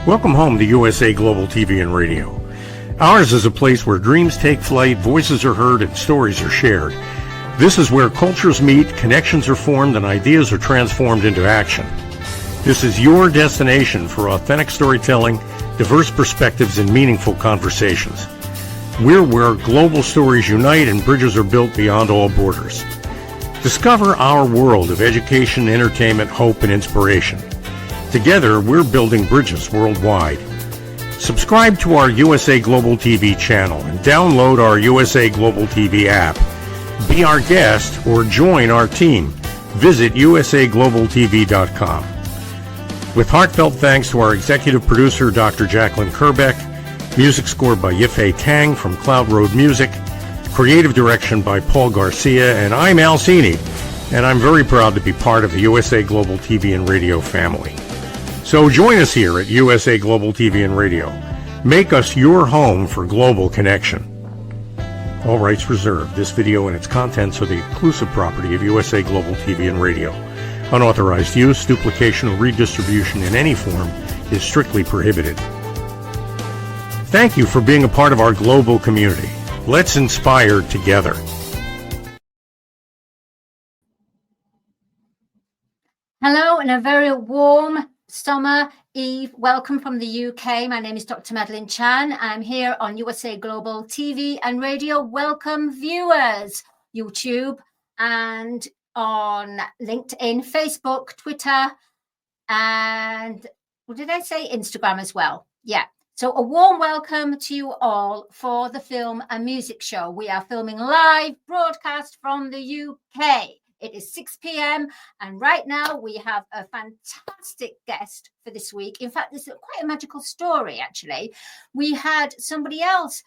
Welcome home to USA Global TV and Radio. Ours is a place where dreams take flight, voices are heard, and stories are shared. This is where cultures meet, connections are formed, and ideas are transformed into action. This is your destination for authentic storytelling, diverse perspectives, and meaningful conversations. We're where global stories unite and bridges are built beyond all borders. Discover our world of education, entertainment, hope, and inspiration. Together, we're building bridges worldwide. Subscribe to our USA Global TV channel and download our USA Global TV app. Be our guest or join our team. Visit USAglobalTV.com. With heartfelt thanks to our executive producer, Dr. Jacalyn Kerbeck, music scored by Yifei Tang from Cloud Road Music, creative direction by Paul Garcia, and I'm Al Cini, and I'm very proud to be part of the USA Global TV and Radio family. So join us here at USA Global TV and Radio. Make us your home for global connection. All rights reserved. This video and its contents are the exclusive property of USA Global TV and Radio. Unauthorized use, duplication, or redistribution in any form is strictly prohibited. Thank you for being a part of our global community. Let's inspire together. Hello, and a very warm summer eve welcome from the UK. My name is Dr. Madeline Chan. I'm here on USA Global TV and Radio. Welcome viewers, YouTube and on LinkedIn, Facebook, Twitter, and what did I say? Instagram as well. Yeah. So a warm welcome to you all for the Film and Music Show. We are filming live broadcast from the UK. It is 6 p.m. and right now we have a fantastic guest for this week. In fact, this is quite a magical story, actually. We had somebody else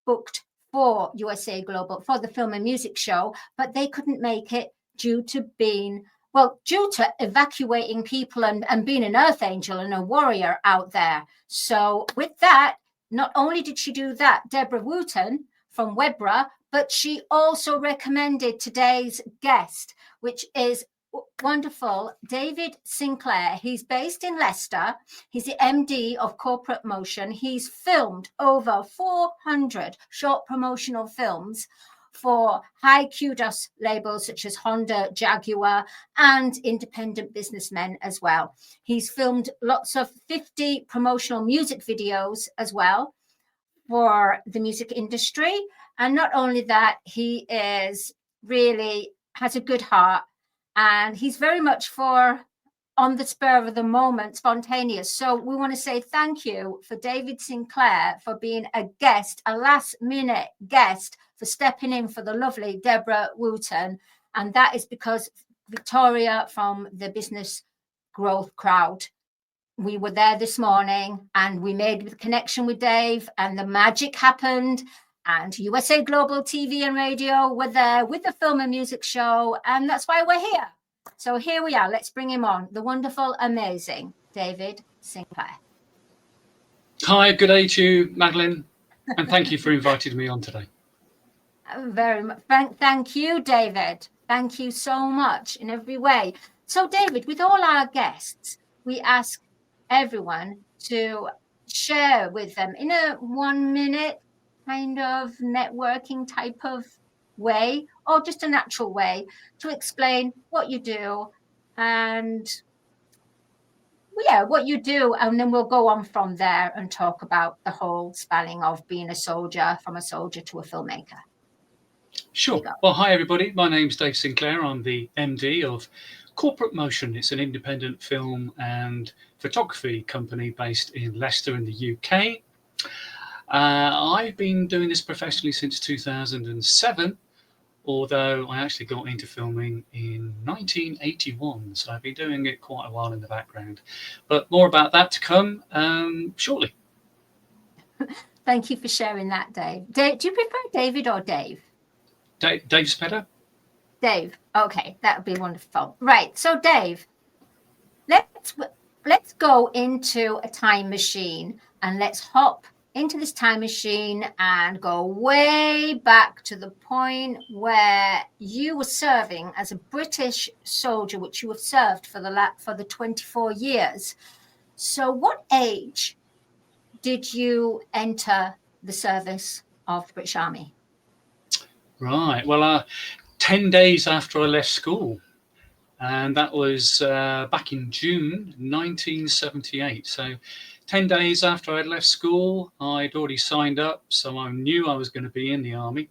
booked for USA Global for the Film and Music Show, but they couldn't make it due to evacuating people and being an earth angel and a warrior out there. So with that, not only did she do that, Deborah Wooten from Webra, but she also recommended today's guest, which is wonderful, David Sinclair. He's based in Leicester. He's the MD of Corporate Motion. He's filmed over 400 short promotional films for high kudos labels such as Honda, Jaguar, and independent businessmen as well. He's filmed lots of 50 promotional music videos as well for the music industry. And not only that, he is really has a good heart, and he's very much for on the spur of the moment, spontaneous. So we want to say thank you for David Sinclair for being a guest, a last minute guest, for stepping in for the lovely Deborah Wooten. And that is because Victoria from the Business Growth Crowd, we were there this morning and we made the connection with Dave and the magic happened. And USA Global TV and Radio were there with the Film and Music Show. And that's why we're here. So here we are. Let's bring him on. The wonderful, amazing David Sinclair. Hi, good day to you, Madeline. And thank you for inviting me on today. Very much. Thank you, David. Thank you so much in every way. So, David, with all our guests, we ask everyone to share with them in a 1 minute kind of networking type of way, or just a natural way, to explain what you do and what you do, and then we'll go on from there and talk about the whole spanning of being a soldier, from a soldier to a filmmaker. Sure. Well, hi everybody. My name's Dave Sinclair. I'm the MD of Corporate Motion. It's an independent film and photography company based in Leicester in the UK. I've been doing this professionally since 2007, although I actually got into filming in 1981. So I've been doing it quite a while in the background. But more about that to come shortly. Thank you for sharing that, Dave. Do you prefer David or Dave? Dave's better? Dave. Okay, that would be wonderful. Right. So, Dave, let's go into a time machine and let's hop into this time machine and go way back to the point where you were serving as a British soldier, which you have served for the 24 years. So what age did you enter the service of the British Army? Right. Well, 10 days after I left school. And that was back in June 1978. So 10 days after I'd left school, I'd already signed up. So I knew I was going to be in the Army.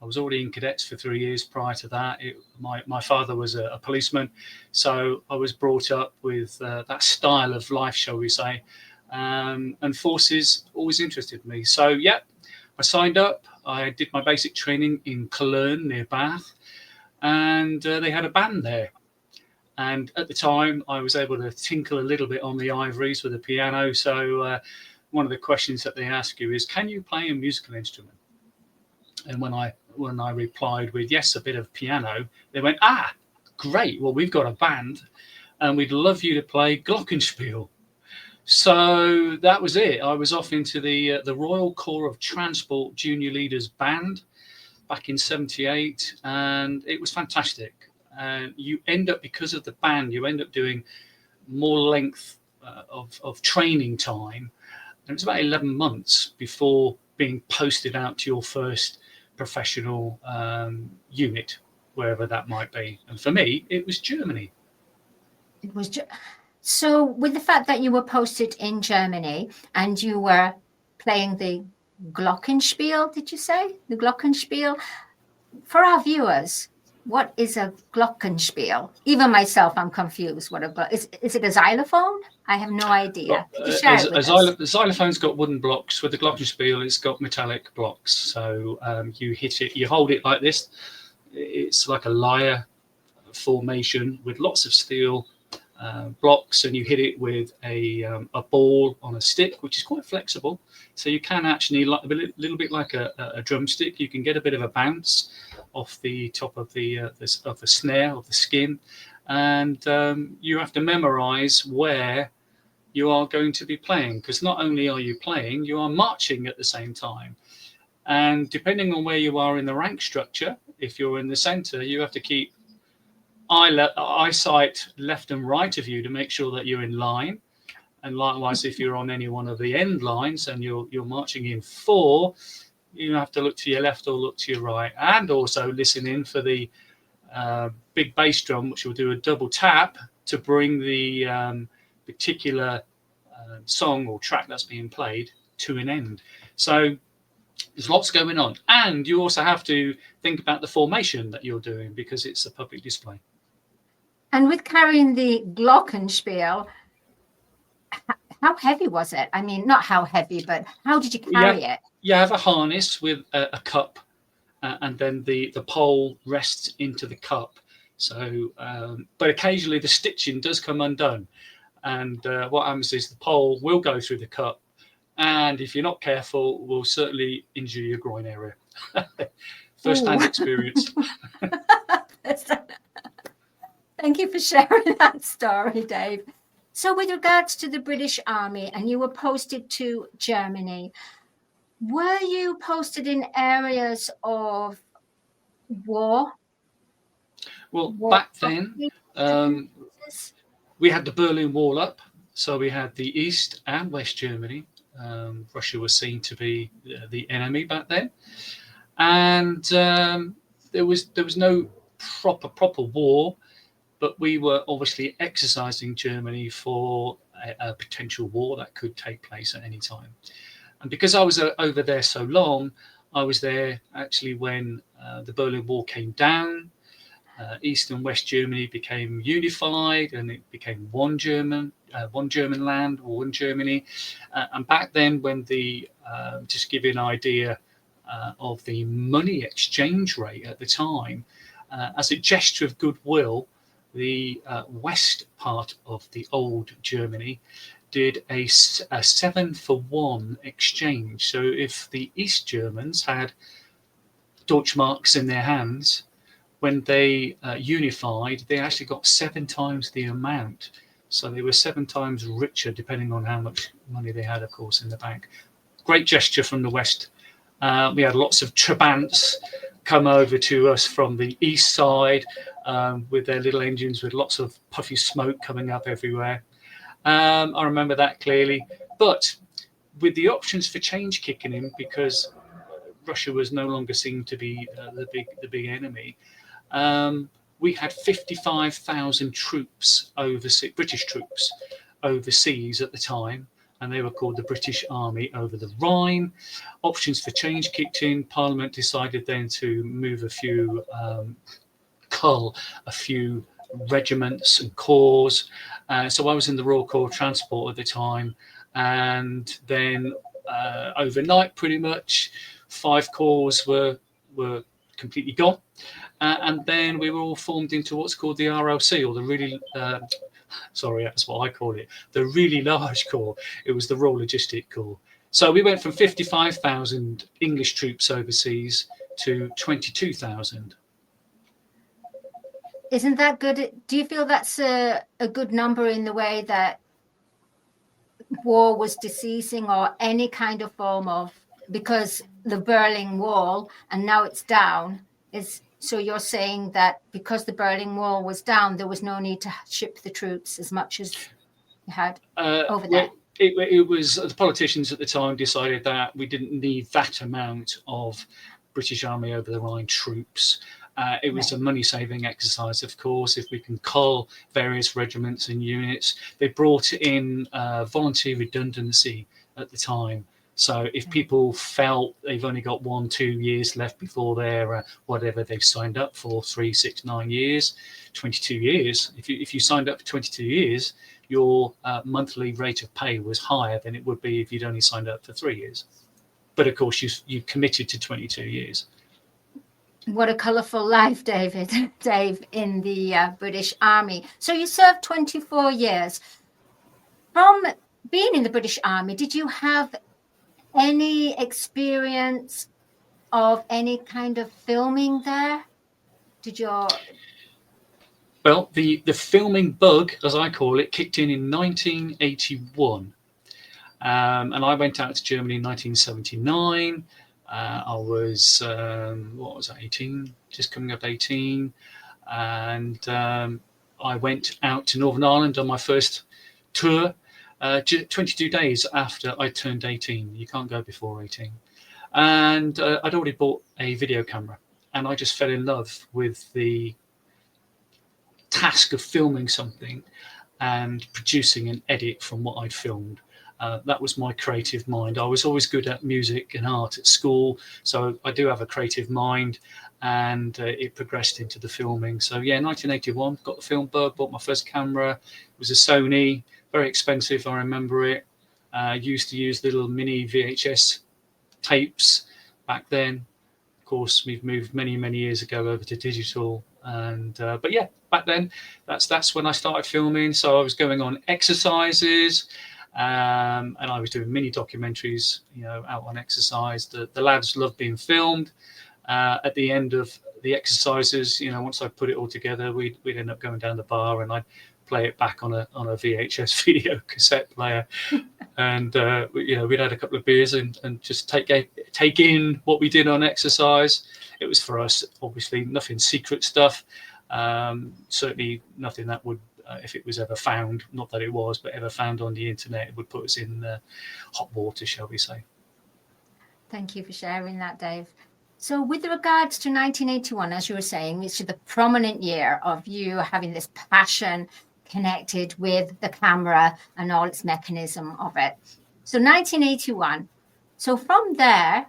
I was already in cadets for 3 years prior to that. My father was a policeman. So I was brought up with that style of life, shall we say. And forces always interested me. So, yeah, I signed up. I did my basic training in Cologne near Bath. And they had a band there. And at the time, I was able to tinkle a little bit on the ivories with the piano. So one of the questions that they ask you is, can you play a musical instrument? And when I replied with yes, a bit of piano, they went, great. Well, we've got a band and we'd love you to play glockenspiel. So that was it. I was off into the Royal Corps of Transport Junior Leaders Band back in 78. And it was fantastic. And you end up, because of the band, you end up doing more length of training time. And it was about 11 months before being posted out to your first professional unit, wherever that might be. And for me, it was Germany. It was so with the fact that you were posted in Germany and you were playing the glockenspiel, did you say? The glockenspiel? For our viewers, what is a glockenspiel? Even myself, I'm confused. Is it a xylophone? I have no idea. Could you share it with us? The xylophone's got wooden blocks. With the glockenspiel, it's got metallic blocks. So you hit it, you hold it like this. It's like a lyre formation with lots of steel blocks, and you hit it with a ball on a stick, which is quite flexible. So you can actually, like a little bit like a drumstick, you can get a bit of a bounce off the top of the snare of the skin, and you have to memorize where you are going to be playing, because not only are you playing, you are marching at the same time. And depending on where you are in the rank structure, if you're in the center, you have to keep eyesight left and right of you to make sure that you're in line. And likewise, if you're on any one of the end lines and you're marching in four, you have to look to your left or look to your right, and also listen in for the big bass drum, which will do a double tap to bring the particular song or track that's being played to an end. So there's lots going on, and you also have to think about the formation that you're doing, because it's a public display. And with carrying the glockenspiel, how heavy was it? I mean, not how heavy, but how did you carry it? You have a harness with a cup, and then the pole rests into the cup. So, but occasionally the stitching does come undone, and what happens is the pole will go through the cup, and if you're not careful, will certainly injure your groin area. First-hand experience. Thank you for sharing that story, Dave. So with regards to the British Army, and you were posted to Germany, were you posted in areas of war? Well, back then, we had the Berlin Wall up, so we had the East and West Germany. Russia was seen to be the enemy back then, and there was no proper war. But we were obviously exercising Germany for a potential war that could take place at any time. And because I was over there so long, I was there actually when the Berlin Wall came down. East and West Germany became unified, and it became one German land, or one Germany. And back then, when just to give you an idea of the money exchange rate at the time, as a gesture of goodwill, the west part of the old Germany did a 7-for-1 exchange. So if the East Germans had Deutschmarks in their hands, when they unified, they actually got 7 times the amount. So they were 7 times richer, depending on how much money they had, of course, in the bank. Great gesture from the West. We had lots of Trabants come over to us from the east side with their little engines with lots of puffy smoke coming up everywhere. I remember that clearly. But with the options for change kicking in, because Russia was no longer seen to be the big enemy. We had 55,000 troops overseas, British troops overseas at the time, and they were called the British Army over the Rhine. Options for change kicked in. Parliament decided then to move cull a few regiments and corps. So I was in the Royal Corps Transport at the time, and then overnight, pretty much, 5 corps were completely gone, and then we were all formed into what's called the RLC, or the really sorry, that's what I call it, the really large corps. It was the Royal Logistic Corps. So we went from 55,000 English troops overseas to 22,000. Isn't that good? Do you feel that's a good number in the way that war was deceasing, or any kind of form of, because the Berlin Wall, and now it's down, so you're saying that because the Berlin Wall was down, there was no need to ship the troops as much as you had over there? It was the politicians at the time decided that we didn't need that amount of British Army over the Rhine troops. It was a money-saving exercise, of course, if we can cull various regiments and units. They brought in volunteer redundancy at the time. So if people felt they've only got 1-2 years left before their whatever they've signed up for, 3, 6, 9 years, 22 years, if you signed up for 22 years, your monthly rate of pay was higher than it would be if you'd only signed up for 3 years. But of course, you committed to 22 years. What a colourful life, Dave, in the British Army. So you served 24 years. From being in the British Army, did you have any experience of any kind of filming there? Well, the filming bug, as I call it, kicked in 1981. And I went out to Germany in 1979. I was, 18, just coming up 18. And I went out to Northern Ireland on my first tour, 22 days after I turned 18. You can't go before 18. And I'd already bought a video camera, and I just fell in love with the task of filming something and producing an edit from what I'd filmed. That was my creative mind. I was always good at music and art at school, so I do have a creative mind, and it progressed into the filming. So yeah, 1981, got the film bug, bought my first camera. It was a Sony, very expensive, I remember it. Used to use little mini VHS tapes back then. Of course, we've moved many years ago over to digital, and but yeah, back then that's when I started filming. So I was going on exercises, and I was doing mini documentaries, out on exercise. The lads loved being filmed. At the end of the exercises, once I put it all together, we'd end up going down the bar, and I'd play it back on a VHS video cassette player, and we'd had a couple of beers and just take in what we did on exercise. It was, for us, obviously nothing secret stuff, certainly nothing that would, if it was ever found, not that it was, but ever found on the internet, it would put us in hot water, shall we say. Thank you for sharing that, Dave. So with regards to 1981, as you were saying, it's the prominent year of you having this passion connected with the camera and all its mechanism of it. So 1981. So from there,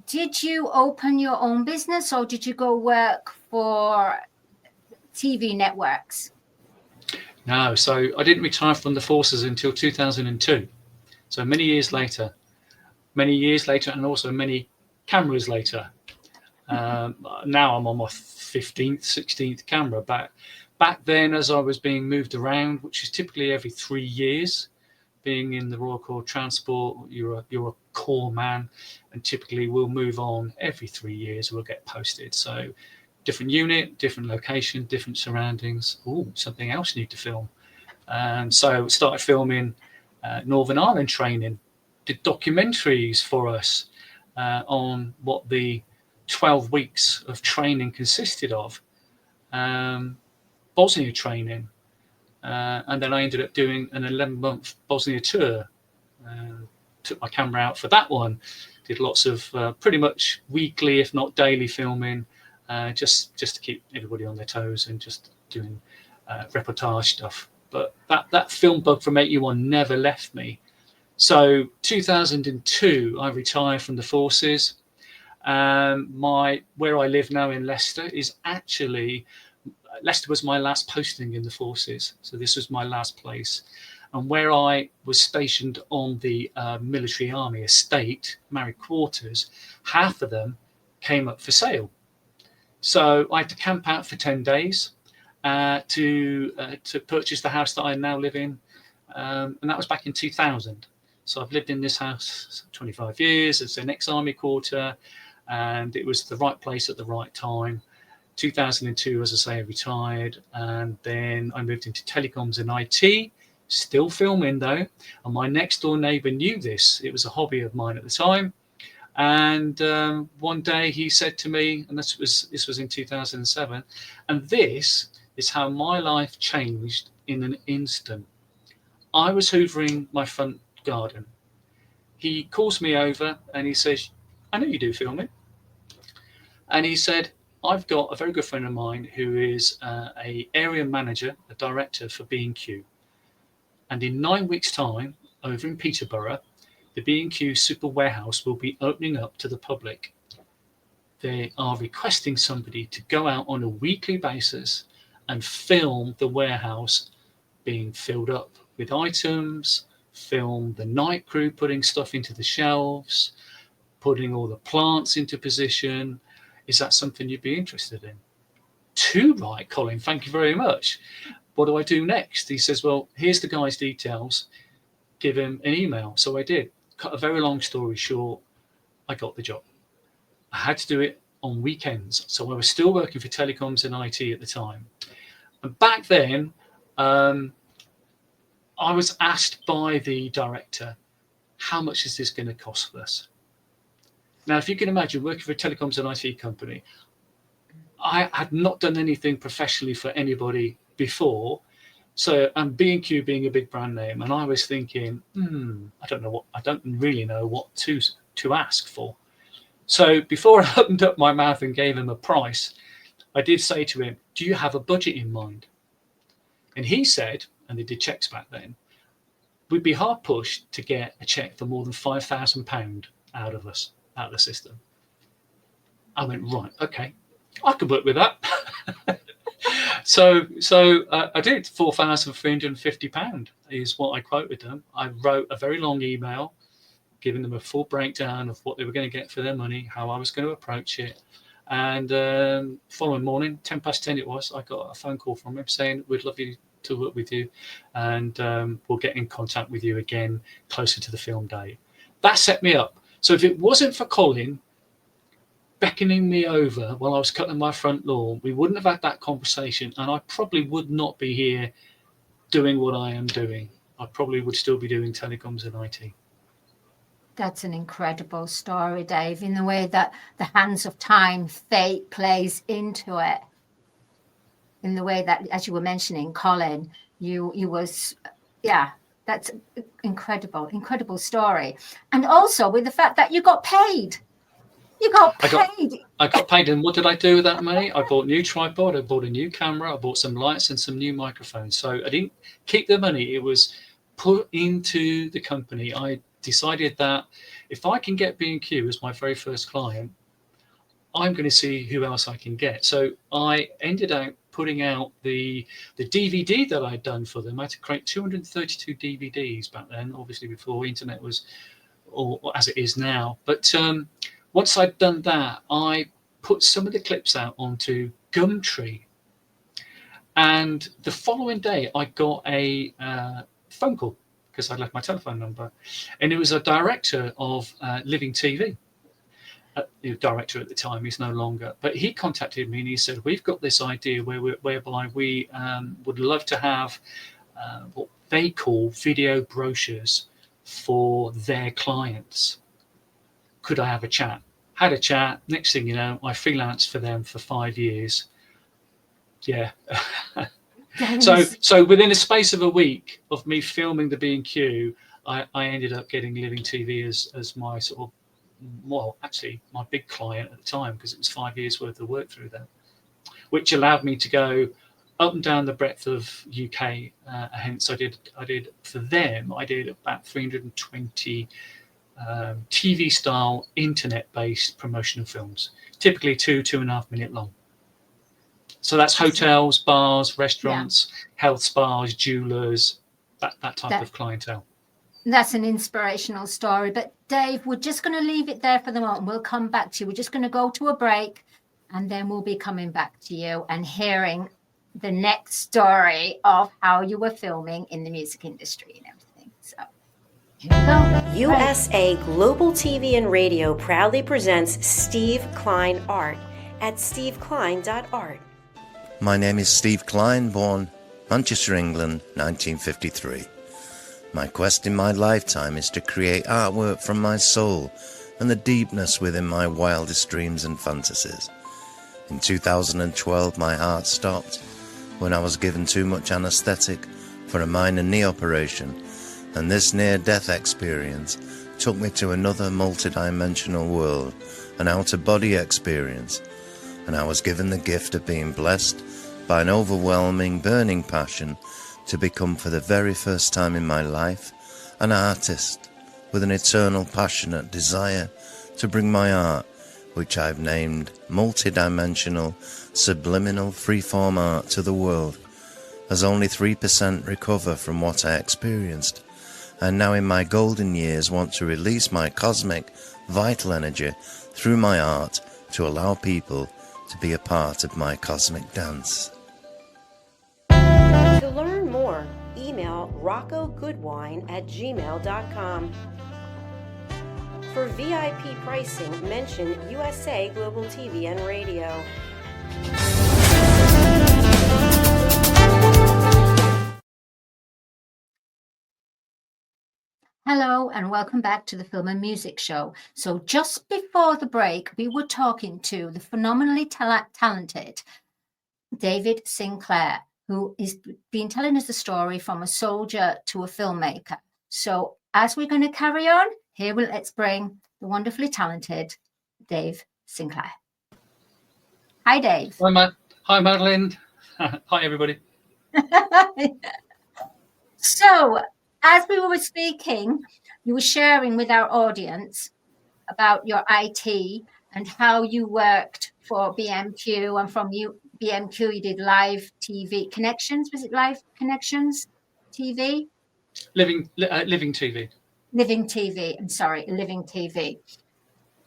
did you open your own business, or did you go work for TV networks? No, so I didn't retire from the forces until 2002. So many years later, and also many cameras later. Now I'm on my 15th, 16th camera. Back then, as I was being moved around, which is typically every 3 years, being in the Royal Corps Transport, you're a corps man, and typically we'll move on every 3 years. We'll get posted. So different unit, different location, different surroundings. Something else you need to film. And so started filming Northern Ireland training, did documentaries for us on what the 12 weeks of training consisted of. Bosnia training, and then I ended up doing an 11-month Bosnia tour. took my camera out for that one. Did lots of pretty much weekly, if not daily, filming, just to keep everybody on their toes and just doing reportage stuff. But that film bug from 81 never left me. So 2002, I retired from the forces. Where I live now in Leicester is actually, Leicester was my last posting in the forces. So this was my last place. And where I was stationed on the military army estate, married quarters, half of them came up for sale. So I had to camp out for 10 days to purchase the house that I now live in. And that was back in 2000. So I've lived in this house 25 years. It's an ex-army quarter, and it was the right place at the right time. 2002, as I say, I retired, and then I moved into telecoms and IT. Still filming though, and my next door neighbor knew this. It was a hobby of mine at the time, and one day he said to me, and this was in 2007, and this is how my life changed in an instant. I was hoovering my front garden. He calls me over and he says, "I know you do filming," and he said, "I've got a very good friend of mine who is a area manager, a director for B&Q. And in 9 weeks' time, over in Peterborough, the B&Q super warehouse will be opening up to the public. They are requesting somebody to go out on a weekly basis and film the warehouse being filled up with items, film the night crew putting stuff into the shelves, putting all the plants into position. Is that something you'd be interested in?" "Too right, Colin, thank you very much. What do I do next?" He says, "Well, here's the guy's details. Give him an email." So I did. Cut a very long story short, I got the job. I had to do it on weekends. So I was still working for telecoms and IT at the time. And back then, I was asked by the director, "How much is this going to cost us?" Now, if you can imagine working for a telecoms and IT company, I had not done anything professionally for anybody before. So, and B&Q being a big brand name, and I was thinking, I don't really know what to ask for. So before I opened up my mouth and gave him a price, I did say to him, "Do you have a budget in mind?" And he said, and they did checks back then, "We'd be hard pushed to get a check for more than £5,000 out of us, out of the system." I went, right, okay, I could work with that. So I did. £4,350 is what I quoted them. I wrote a very long email giving them a full breakdown of what they were going to get for their money, how I was going to approach it. And following morning, 10:10 it was, I got a phone call from him saying, "We'd love you to work with you, and we'll get in contact with you again closer to the film day." That set me up. So if it wasn't for Colin beckoning me over while I was cutting my front lawn, we wouldn't have had that conversation, and I probably would not be here doing what I am doing. I probably would still be doing telecoms and IT. That's an incredible story, Dave, in the way that the hands of time, fate plays into it. In the way that, as you were mentioning, Colin, you was, yeah, that's incredible story. And also with the fact that you got paid. You got paid. I got paid, and what did I do with that money? I bought a new tripod, I bought a new camera, I bought some lights and some new microphones. So I didn't keep the money. It was put into the company. I decided that if I can get B&Q as my very first client, I'm going to see who else I can get. So I ended up putting out the DVD that I'd done for them. I had to create 232 DVDs back then, obviously before internet was, or as it is now. But once I'd done that, I put some of the clips out onto Gumtree. And the following day, I got a phone call because I'd left my telephone number. And it was a director of Living TV. The director at the time, he's no longer. But he contacted me and he said, "We've got this idea whereby we would love to have what they call video brochures for their clients. Could I have a chat?" Had a chat. Next thing you know, I freelanced for them for 5 years. Yeah. So within a space of a week of me filming the B&Q, I ended up getting Living TV as my sort of, well, actually my big client at the time, because it was 5 years worth of work through them, which allowed me to go up and down the breadth of UK. Hence, I did for them. I did about 320 TV style internet based promotional films, typically 2.5 minute long. So that's hotels, bars, restaurants, health spas, jewelers, that type of clientele. That's an inspirational story. But Dave, we're just going to leave it there for the moment. We'll come back to you. We're just going to go to a break, and then we'll be coming back to you and hearing the next story of how you were filming in the music industry and everything. So here we go. USA Global TV and Radio proudly presents Steve Klein Art at steveklein.art. My name is Steve Klein, born Manchester, England, 1953. My quest in my lifetime is to create artwork from my soul and the deepness within my wildest dreams and fantasies. In 2012, my heart stopped when I was given too much anesthetic for a minor knee operation, and this near-death experience took me to another multi-dimensional world, an out-of-body experience, and I was given the gift of being blessed by an overwhelming, burning passion to become, for the very first time in my life, an artist with an eternal, passionate desire to bring my art, which I've named multi-dimensional, subliminal, freeform art, to the world, as only 3% recover from what I experienced, and now in my golden years want to release my cosmic, vital energy through my art to allow people to be a part of my cosmic dance. To learn more, email roccogoodwine@gmail.com. For VIP pricing, mention USA Global TV and Radio. Hello and welcome back to the Film and Music Show. So just before the break, we were talking to the phenomenally talented David Sinclair, who has been telling us the story from a soldier to a filmmaker. So as we're going to carry on, let's bring the wonderfully talented Dave Sinclair. Hi, Dave. Hi, Madeline. Hi, everybody. So, as we were speaking, you were sharing with our audience about your IT and how you worked for BMQ, and from BMQ you did live TV connections. Was it live connections TV? Living TV. Living TV. I'm sorry, Living TV.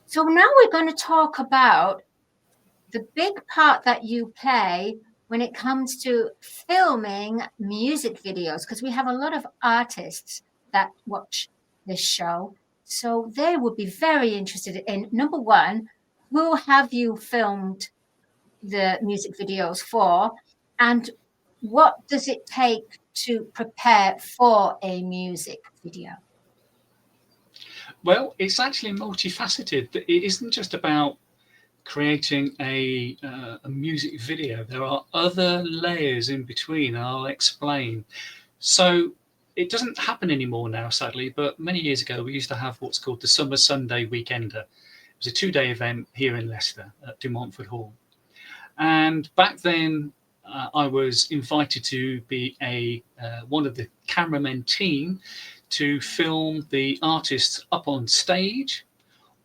So now we're going to talk about the big part that you play when it comes to filming music videos, because we have a lot of artists that watch this show. So they would be very interested in, number one, who have you filmed the music videos for, and what does it take to prepare for a music video? Well, it's actually multifaceted. It isn't just about creating a music video. There are other layers in between, and I'll explain. So it doesn't happen anymore now, sadly, but many years ago we used to have what's called the Summer Sunday Weekender. It was a 2-day event here in Leicester at De Montfort Hall. And back then I was invited to be one of the cameramen team to film the artists up on stage,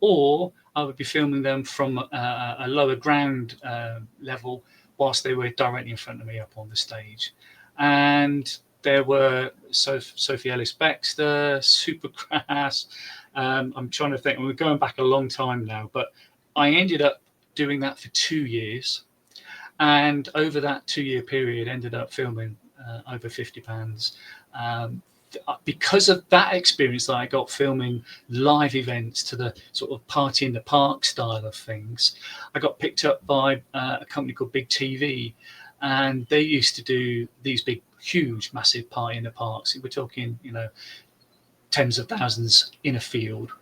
or I would be filming them from a lower ground level whilst they were directly in front of me up on the stage. And there were Sophie Ellis-Bextor, Supergrass. I'm trying to think, we're going back a long time now, but I ended up doing that for 2 years. And over that 2-year period, ended up filming over 50 bands. Because of that experience that I got filming live events to the sort of party in the park style of things, I got picked up by a company called Big TV, and they used to do these big, huge, massive party in the parks. We're talking, tens of thousands in a field.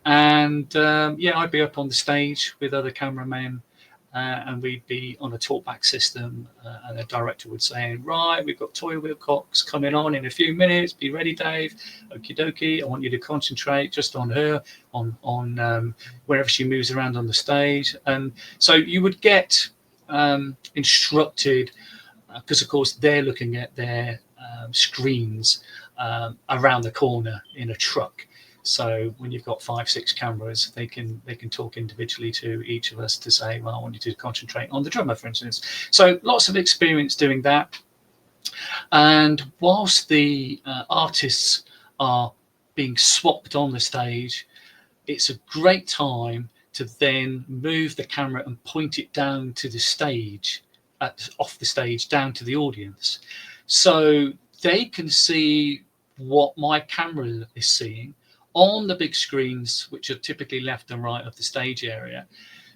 And I'd be up on the stage with other cameramen, and we'd be on a talkback system, and the director would say, right, we've got Toya Wilcox coming on in a few minutes, be ready, Dave. Okie dokie, I want you to concentrate just on her, on wherever she moves around on the stage. And so you would get instructed, because of course they're looking at their screens around the corner in a truck. So when you've got 5-6 cameras, they can talk individually to each of us to say, well, I want you to concentrate on the drummer, for instance. So lots of experience doing that. And whilst the artists are being swapped on the stage, it's a great time to then move the camera and point it down to the stage, off the stage, down to the audience. So they can see what my camera is seeing on the big screens, which are typically left and right of the stage area.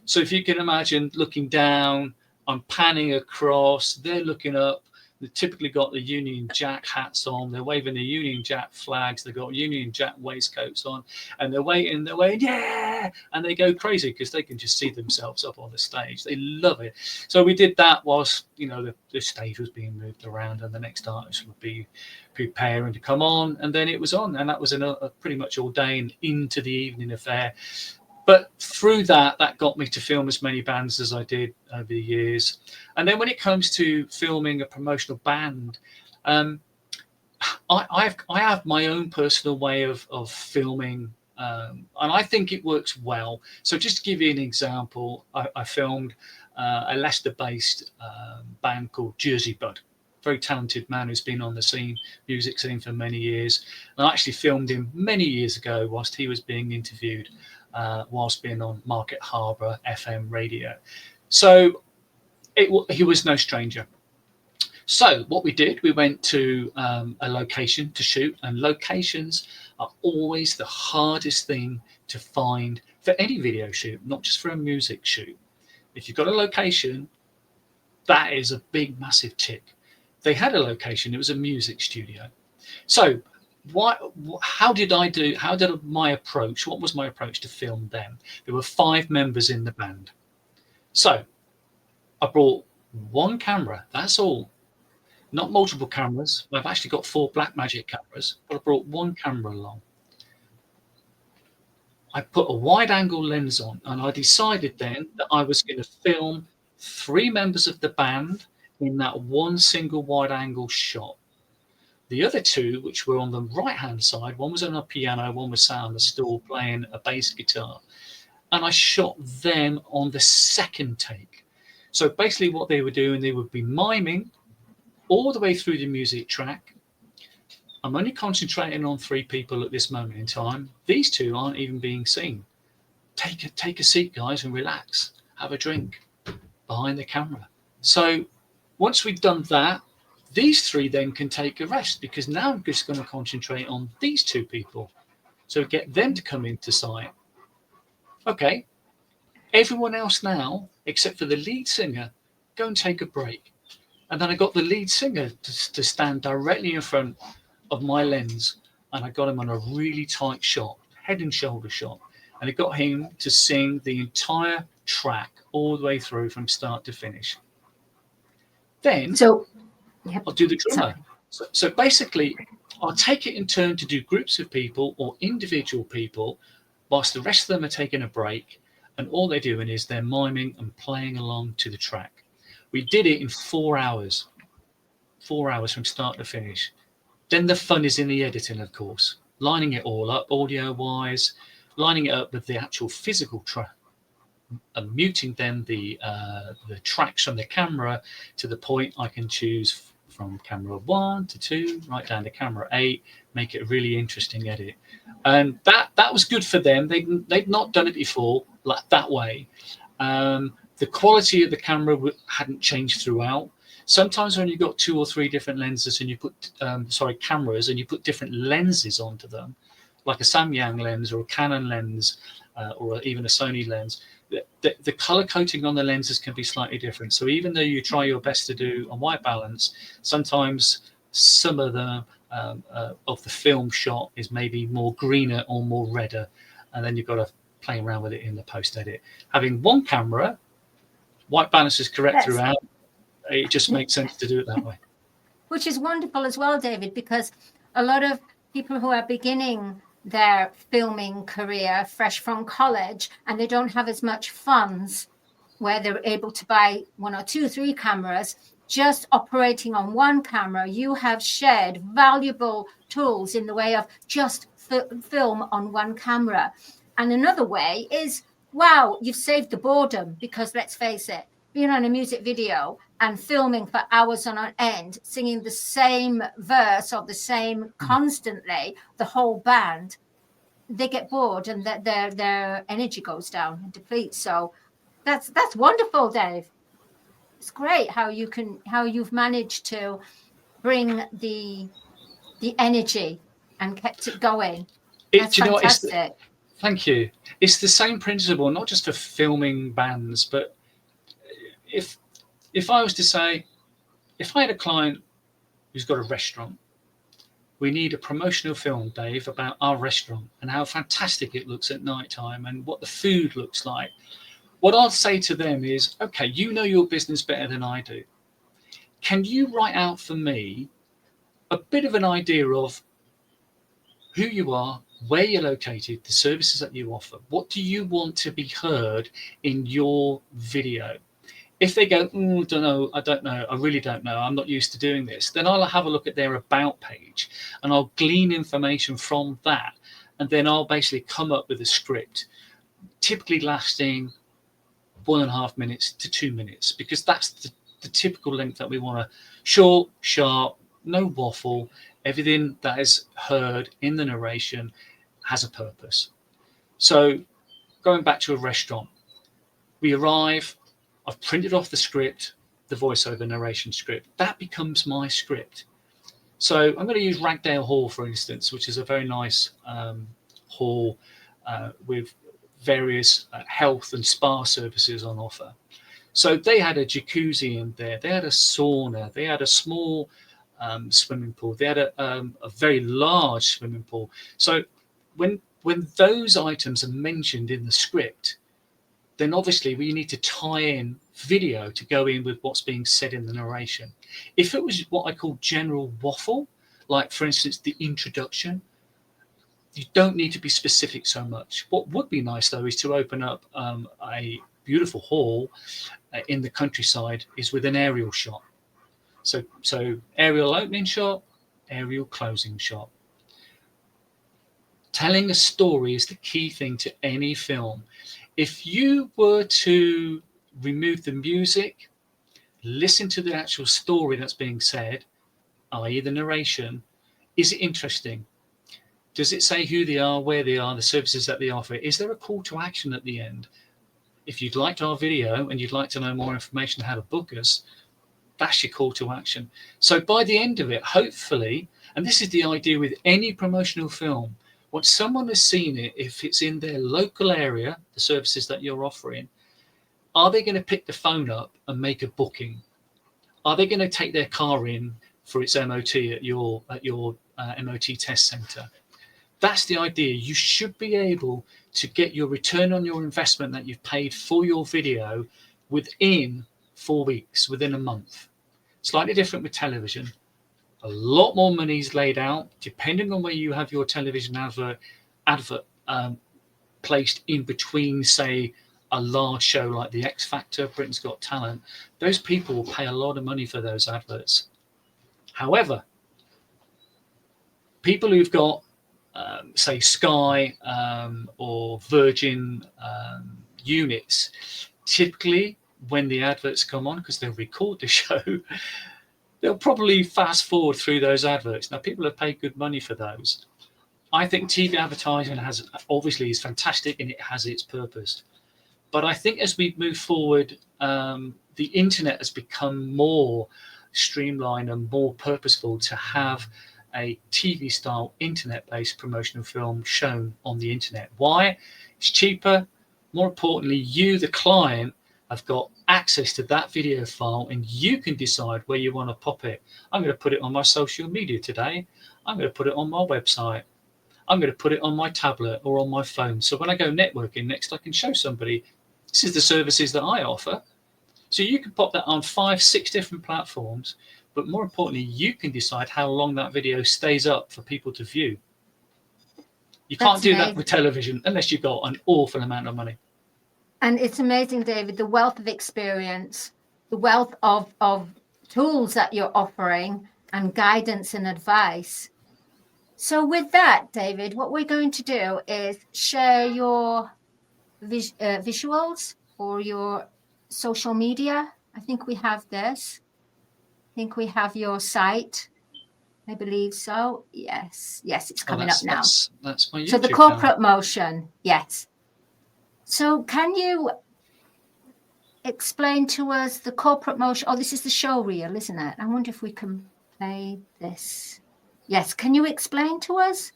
So if you can imagine looking down, I'm panning across, they're looking up, they've typically got the Union Jack hats on, they're waving the Union Jack flags, they've got Union Jack waistcoats on, and they're waiting, yeah, and they go crazy because they can just see themselves up on the stage. They love it. So we did that whilst, you know, the stage was being moved around, and the next artist would be preparing to come on, and then it was on, and that was a pretty much all day and into the evening affair. But through that got me to film as many bands as I did over the years. And then when it comes to filming a promotional band, I have my own personal way of filming, and I think it works well. So just to give you an example, I filmed a Leicester-based band called Jersey Bud. Very talented man who's been on the music scene for many years. And I actually filmed him many years ago whilst he was being interviewed, whilst being on Market Harbour FM radio. So he was no stranger. So what we did, we went to a location to shoot, and locations are always the hardest thing to find for any video shoot, not just for a music shoot. If you've got a location, that is a big, massive tick. They had a location, it was a music studio. So what was my approach to film them? There were 5 members in the band. So I brought one camera, that's all. Not multiple cameras. I've actually got 4 Blackmagic cameras, but I brought one camera along. I put a wide angle lens on, and I decided then that I was going to film 3 members of the band in that one single wide angle shot. The other 2, which were on the right hand side, one was on a piano, one was sat on the stool playing a bass guitar, and I shot them on the second take. So basically what they were doing, they would be miming all the way through the music track. I'm only concentrating on 3 people at this moment in time. These 2 aren't even being seen. Take a seat, guys, and relax. Have a drink behind the camera. So once we've done that, these 3 then can take a rest, because now I'm just going to concentrate on these 2 people. So get them to come into sight. Okay, everyone else now, except for the lead singer, go and take a break. And then I got the lead singer to stand directly in front of my lens, and I got him on a really tight shot, head and shoulder shot. And I got him to sing the entire track all the way through from start to finish. Then I'll do the drummer. So basically, I'll take it in turn to do groups of people or individual people, whilst the rest of them are taking a break, and all they're doing is they're miming and playing along to the track. We did it in 4 hours. 4 hours from start to finish. Then the fun is in the editing, of course. Lining it all up, audio-wise, lining it up with the actual physical track, and muting then the tracks from the camera to the point I can choose from camera 1 to 2, right down to camera 8, make it a really interesting edit. And that was good for them. They'd not done it before like that way. The quality of the camera hadn't changed throughout. Sometimes when you've got 2 or 3 different lenses and you put cameras, and you put different lenses onto them, like a Samyang lens or a Canon lens, or even a Sony lens, the color coding on the lenses can be slightly different. So even though you try your best to do a white balance, sometimes some of the film shot is maybe more greener or more redder, and then you've got to play around with it in the post edit. Having one camera white balance is correct Yes. throughout. It just makes sense to do it that way. Which is wonderful as well, David, because a lot of people who are beginning their filming career fresh from college and they don't have as much funds where they're able to buy 1 or 2, 3 cameras, just operating on one camera, you have shared valuable tools in the way of just film on one camera. And another way is, wow, you've saved the boredom, because let's face it, being on a music video and filming for hours on end, singing the same verse or the same constantly, the whole band, they get bored and their energy goes down and depletes. So that's wonderful, Dave. It's great how you've managed to bring the energy and kept it going. That's fantastic. Thank you. It's the same principle, not just for filming bands, but if I was to say, if I had a client who's got a restaurant, we need a promotional film, Dave, about our restaurant and how fantastic it looks at night time and what the food looks like. What I'll say to them is, okay, you know your business better than I do. Can you write out for me a bit of an idea of who you are, where you're located, the services that you offer? What do you want to be heard in your video? If they go, I don't know, I really don't know, I'm not used to doing this, then I'll have a look at their about page and I'll glean information from that. And then I'll basically come up with a script, typically lasting 1.5 minutes to 2 minutes, because that's the typical length that we want to. Short, sharp, no waffle. Everything that is heard in the narration has a purpose. So going back to a restaurant, we arrive, I've printed off the script, the voiceover narration script. That becomes my script. So I'm going to use Ragdale Hall, for instance, which is a very nice hall with various health and spa services on offer. So they had a jacuzzi in there, they had a sauna, they had a small swimming pool, they had a very large swimming pool. So when those items are mentioned in the script, then obviously we need to tie in video to go in with what's being said in the narration. If it was what I call general waffle, like for instance the introduction, you don't need to be specific so much. What would be nice though is to open up a beautiful hall in the countryside is with an aerial shot. So aerial opening shot, aerial closing shot. Telling a story is the key thing to any film. If you were to remove the music, listen to the actual story that's being said, i.e. the narration, is it interesting? Does it say who they are, where they are, the services that they offer? Is there a call to action at the end? If you'd liked our video and you'd like to know more information on how to book us, that's your call to action. So by the end of it, hopefully, and this is the idea with any promotional film, once someone has seen it, if it's in their local area, the services that you're offering, are they going to pick the phone up and make a booking? Are they going to take their car in for its MOT at your MOT test centre? That's the idea. You should be able to get your return on your investment that you've paid for your video within 4 weeks, within a month. Slightly different with television. A lot more money is laid out, depending on where you have your television advert placed in between, say, a large show like The X Factor, Britain's Got Talent. Those people will pay a lot of money for those adverts. However, people who've got, say, Sky or Virgin units, typically when the adverts come on, because they'll record the show, they'll probably fast forward through those adverts. Now, people have paid good money for those. I think TV advertising obviously is fantastic and it has its purpose. But I think as we move forward, the internet has become more streamlined and more purposeful to have a TV-style internet-based promotional film shown on the internet. Why? It's cheaper. More importantly, you, the client, have got access to that video file and you can decide where you want to pop it. I'm going to put it on my social media today. I'm going to put it on my website. I'm going to put it on my tablet or on my phone. So when I go networking next, I can show somebody, this is the services that I offer. So you can pop that on 5-6 different platforms, but more importantly, you can decide how long that video stays up for people to view. You can't do that with television unless you've got an awful amount of money. And it's amazing, David, the wealth of experience, the wealth of tools that you're offering, and guidance and advice. So with that, David, what we're going to do is share your visuals or your social media. I think we have this. I think we have your site. I believe so. Yes, it's coming up now. That's my YouTube So the corporate motion, yes. So can you explain to us the corporate motion? Oh, this is the show reel, isn't it? I wonder if we can play this. Yes, can you explain to us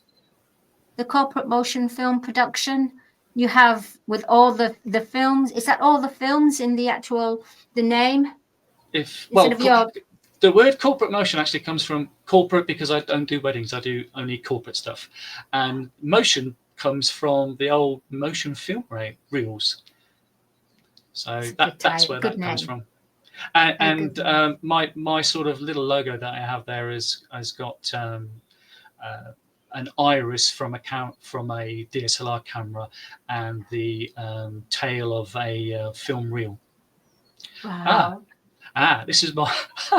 the corporate motion film production you have with all the films? Is that all the films in the name? The word corporate motion actually comes from corporate, because I don't do weddings, I do only corporate stuff. And motion comes from the old motion film reels. So that's where that comes from. And my sort of little logo that I have there has got an iris from a DSLR camera and the tail of a film reel. Wow. This is my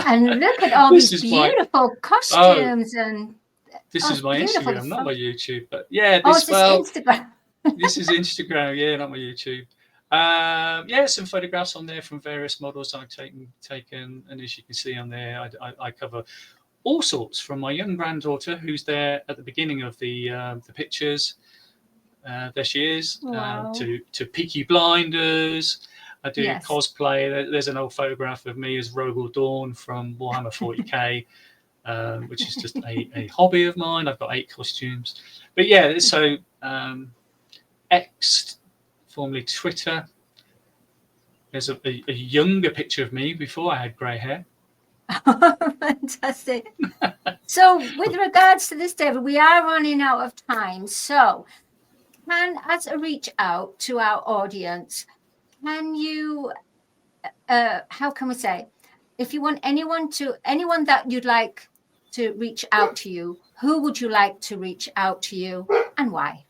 and look at all these beautiful costumes and this is my Instagram, not my YouTube. But yeah, Instagram. This is Instagram, yeah, not my YouTube. Some photographs on there from various models I've taken, and as you can see on there, I cover all sorts, from my young granddaughter who's there at the beginning of the pictures. There she is. Wow. To Peaky Blinders. I do cosplay. There's an old photograph of me as Rogel Dawn from Warhammer 40k, which is just a hobby of mine. I've got 8 costumes. But yeah, so X, formerly Twitter. There's a younger picture of me before I had grey hair. Fantastic. So with regards to this, David, we are running out of time. So as a reach out to our audience, can you, how can we say, if you want anyone that you'd like to reach out to you, who would you like to reach out to you and why?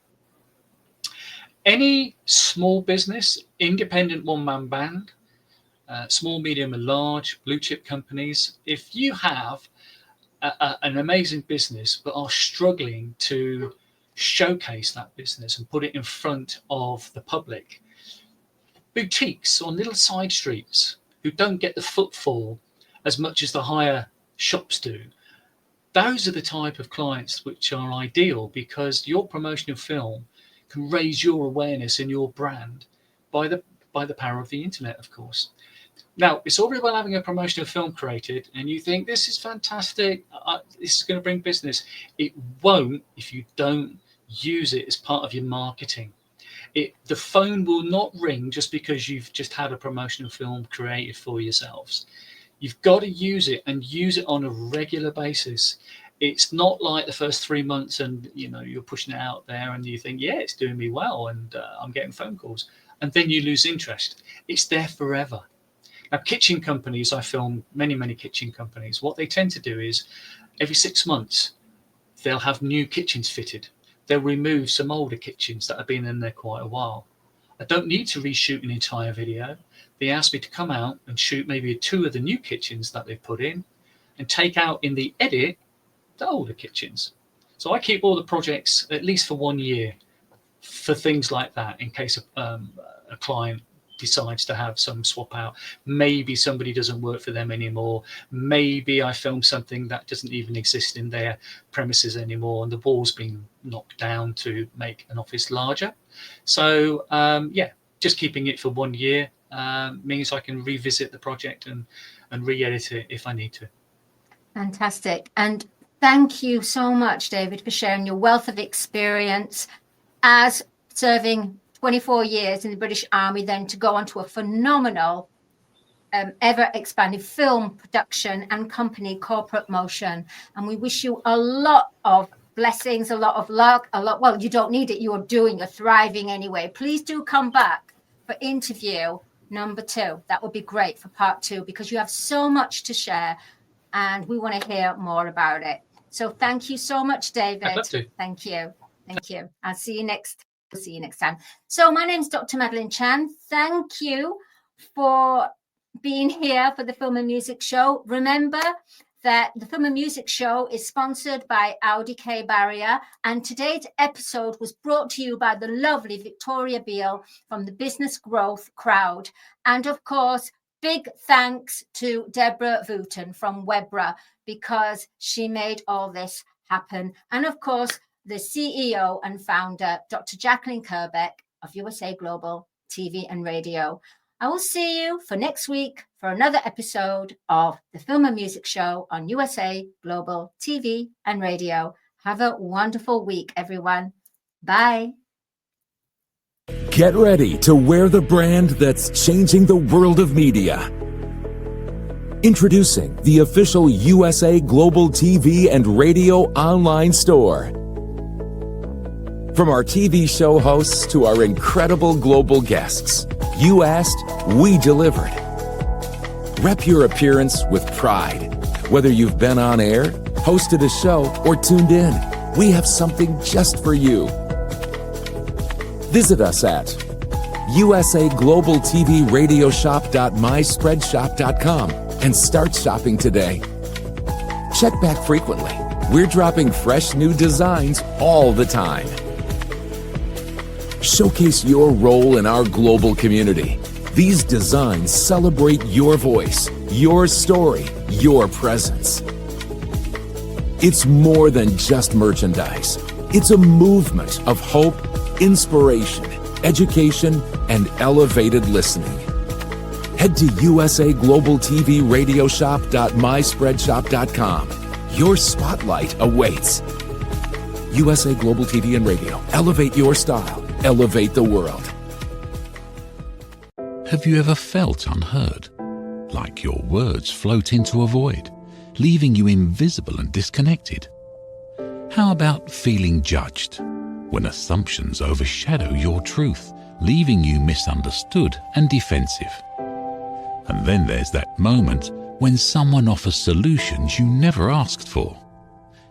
Any small business, independent one-man band, small, medium and large, blue chip companies. If you have an amazing business but are struggling to showcase that business and put it in front of the public, boutiques on little side streets who don't get the footfall as much as the higher shops do, those are the type of clients which are ideal, because your promotional film can raise your awareness and your brand by the power of the internet, of course. Now, it's all very well having a promotional film created and you think this is fantastic, this is going to bring business. It won't if you don't use it as part of your marketing. The phone will not ring just because you've just had a promotional film created for yourselves. You've got to use it, and use it on a regular basis. It's not like the first 3 months and you're pushing it out there and you think, yeah, it's doing me well and I'm getting phone calls, and then you lose interest. It's there forever. Now, kitchen companies, I film many kitchen companies. What they tend to do is every 6 months they'll have new kitchens fitted. They'll remove some older kitchens that have been in there quite a while. I don't need to reshoot an entire video. They ask me to come out and shoot maybe 2 of the new kitchens that they've put in and take out in the edit the older kitchens. So I keep all the projects at least for 1 year for things like that, in case a client decides to have some swap out. Maybe somebody doesn't work for them anymore. Maybe I film something that doesn't even exist in their premises anymore and the wall's been knocked down to make an office larger. So just keeping it for 1 year means I can revisit the project and re-edit it if I need to. Fantastic. And thank you so much, David, for sharing your wealth of experience as serving 24 years in the British Army, then to go on to a phenomenal, ever-expanding film production and company, Corporate Motion. And we wish you a lot of blessings, a lot of luck, well, you don't need it. You're thriving anyway. Please do come back for interview number 2. That would be great for part 2, because you have so much to share and we want to hear more about it. So thank you so much, David. I'd love to. Thank you. I'll see you next time. So my name's Dr. Madeline Chan. Thank you for being here for the Film and Music Show. Remember that the Film and Music Show is sponsored by Audi K Barrier, and today's episode was brought to you by the lovely Victoria Beale from the Business Growth Crowd. And of course, big thanks to Deborah Wooten from Webra, because she made all this happen. And of course, the CEO and founder, Dr. Jacalyn Kerbeck of USA Global TV and Radio. I will see you for next week for another episode of the Film and Music Show on USA Global TV and Radio. Have a wonderful week, everyone. Bye. Get ready to wear the brand that's changing the world of media. Introducing the official USA Global TV and Radio online store. From our TV show hosts to our incredible global guests, you asked, we delivered. Rep your appearance with pride. Whether you've been on air, hosted a show, or tuned in, we have something just for you. Visit us at USAglobalTVRadioShop.myspreadshop.com and start shopping today. Check back frequently. We're dropping fresh new designs all the time. Showcase your role in our global community. These designs celebrate your voice, your story, your presence. It's more than just merchandise. It's a movement of hope, inspiration, education, and elevated listening. Head to USAglobalTVRadioShop.myspreadshop.com. Your spotlight awaits. USA Global TV and Radio. Elevate your style. Elevate the world. Have you ever felt unheard? Like your words float into a void, leaving you invisible and disconnected? How about feeling judged, when assumptions overshadow your truth, leaving you misunderstood and defensive? And then there's that moment when someone offers solutions you never asked for,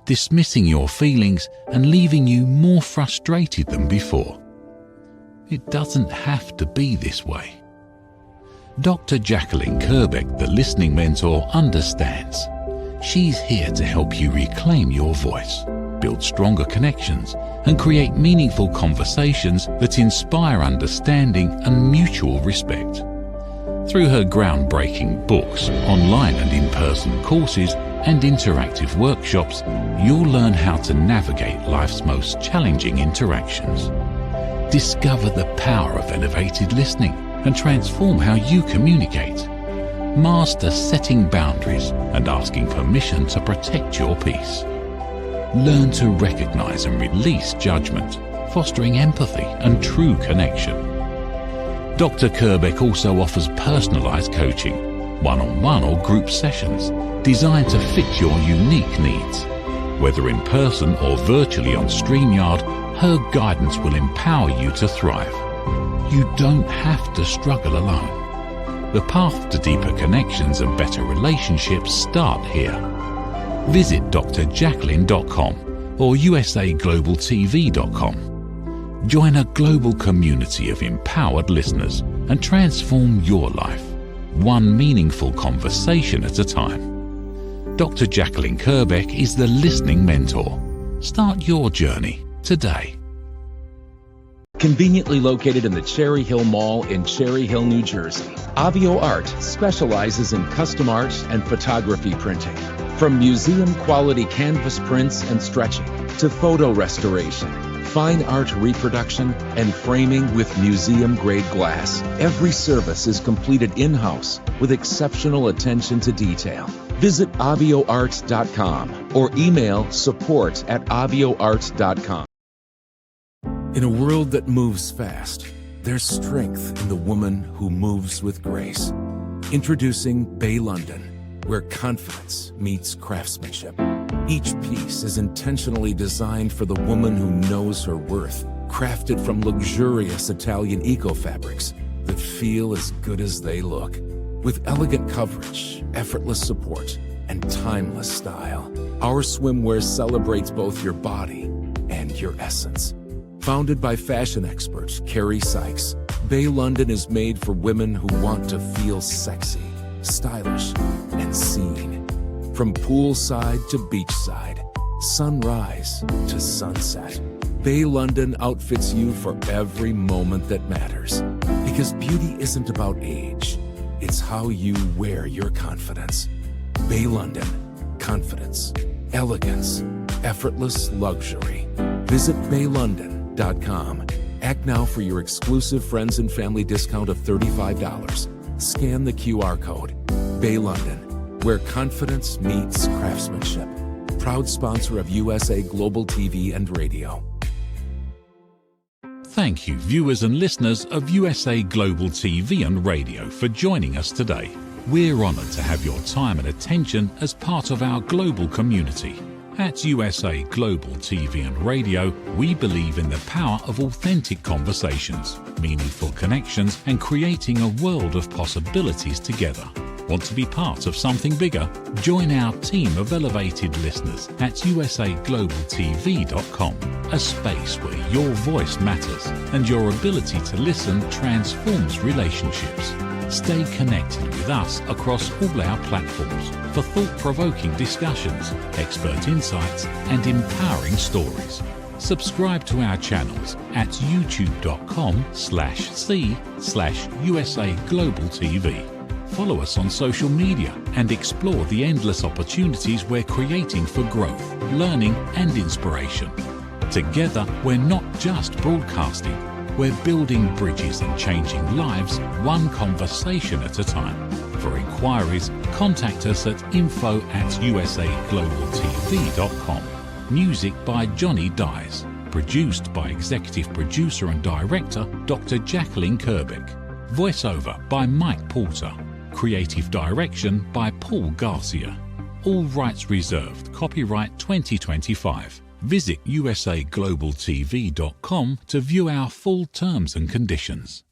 dismissing your feelings and leaving you more frustrated than before. It doesn't have to be this way. Dr. Jacalyn Kerbeck, the listening mentor, understands. She's here to help you reclaim your voice, build stronger connections, and create meaningful conversations that inspire understanding and mutual respect. Through her groundbreaking books, online and in-person courses, and interactive workshops, you'll learn how to navigate life's most challenging interactions. Discover the power of elevated listening and transform how you communicate. Master setting boundaries and asking permission to protect your peace. Learn to recognize and release judgment, fostering empathy and true connection. Dr. Kerbeck also offers personalized coaching, one-on-one or group sessions, designed to fit your unique needs. Whether in person or virtually on StreamYard, her guidance will empower you to thrive. You don't have to struggle alone. The path to deeper connections and better relationships start here. Visit drjacalyn.com or USAglobalTV.com. Join a global community of empowered listeners and transform your life, one meaningful conversation at a time. Dr. Jacalyn Kerbeck is the listening mentor. Start your journey today. Conveniently located in the Cherry Hill Mall in Cherry Hill, New Jersey, Avio Art specializes in custom art and photography printing. From museum-quality canvas prints and stretching to photo restoration, fine art reproduction, and framing with museum-grade glass, every service is completed in-house with exceptional attention to detail. Visit avioart.com or email support@avioart.com. In a world that moves fast, there's strength in the woman who moves with grace. Introducing Bay London, where confidence meets craftsmanship. Each piece is intentionally designed for the woman who knows her worth. Crafted from luxurious Italian eco-fabrics, that feel as good as they look. With elegant coverage, effortless support, and timeless style, our swimwear celebrates both your body and your essence. Founded by fashion expert Carrie Sykes, Bay London is made for women who want to feel sexy, stylish, and seen. From poolside to beachside, sunrise to sunset, Bay London outfits you for every moment that matters. Because beauty isn't about age, it's how you wear your confidence. Bay London, confidence, elegance, effortless luxury. Visit baylondon.com. Act now for your exclusive friends and family discount of $35. Scan the QR code. Bay London, where confidence meets craftsmanship. Proud sponsor of USA Global TV and Radio. Thank you, viewers and listeners of USA Global TV and Radio, for joining us today. We're honoured to have your time and attention as part of our global community. At USA Global TV and Radio, we believe in the power of authentic conversations, meaningful connections, and creating a world of possibilities together. Want to be part of something bigger? Join our team of elevated listeners at USAglobalTV.com, a space where your voice matters and your ability to listen transforms relationships. Stay connected with us across all our platforms for thought-provoking discussions, expert insights, and empowering stories. Subscribe to our channels at youtube.com/c/USAglobalTV. Follow us on social media and explore the endless opportunities we're creating for growth, learning, and inspiration. Together, we're not just broadcasting, we're building bridges and changing lives one conversation at a time. For inquiries, contact us at info@usaglobaltv.com. Music by Johnny Dyes. Produced by Executive Producer and Director Dr. Jacalyn Kerbeck. Voiceover by Mike Porter. Creative Direction by Paul Garcia. All rights reserved. Copyright 2025. Visit usaglobaltv.com to view our full terms and conditions.